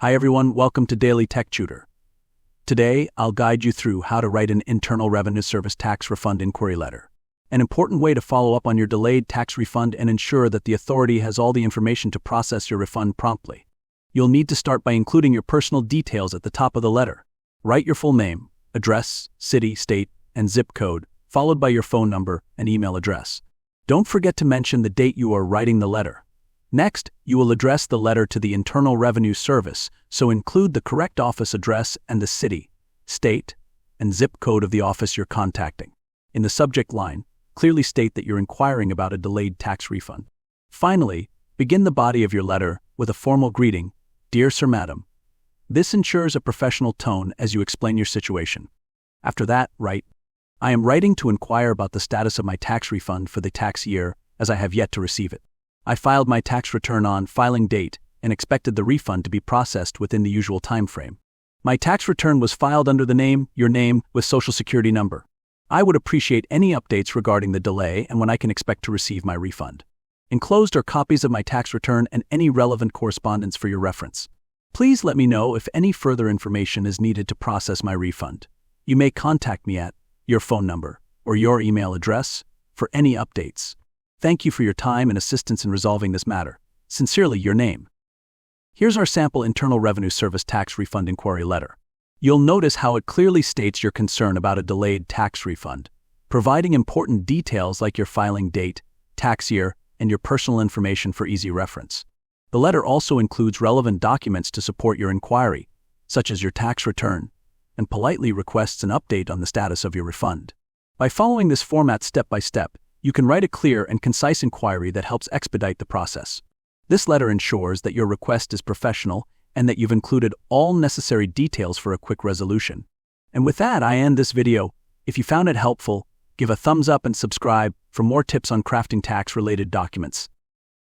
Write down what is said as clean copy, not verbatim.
Hi everyone, welcome to Daily Tech Tutor. Today, I'll guide you through how to write an Internal Revenue Service tax refund inquiry letter. An important way to follow up on your delayed tax refund and ensure that the authority has all the information to process your refund promptly. You'll need to start by including your personal details at the top of the letter. Write your full name, address, city, state, and zip code, followed by your phone number and email address. Don't forget to mention the date you are writing the letter. Next, you will address the letter to the Internal Revenue Service, so include the correct office address and the city, state, and zip code of the office you're contacting. In the subject line, clearly state that you're inquiring about a delayed tax refund. Finally, begin the body of your letter with a formal greeting, "Dear Sir, Madam." This ensures a professional tone as you explain your situation. After that, write, "I am writing to inquire about the status of my tax refund for the tax year as I have yet to receive it. I filed my tax return on filing date and expected the refund to be processed within the usual time frame. My tax return was filed under the name, your name, with Social Security number. I would appreciate any updates regarding the delay and when I can expect to receive my refund. Enclosed are copies of my tax return and any relevant correspondence for your reference. Please let me know if any further information is needed to process my refund. You may contact me at your phone number or your email address for any updates. Thank you for your time and assistance in resolving this matter. Sincerely, your name." Here's our sample Internal Revenue Service tax refund inquiry letter. You'll notice how it clearly states your concern about a delayed tax refund, providing important details like your filing date, tax year, and your personal information for easy reference. The letter also includes relevant documents to support your inquiry, such as your tax return, and politely requests an update on the status of your refund. By following this format step by step, you can write a clear and concise inquiry that helps expedite the process. This letter ensures that your request is professional and that you've included all necessary details for a quick resolution. And with that, I end this video. If you found it helpful, give a thumbs up and subscribe for more tips on crafting tax-related documents.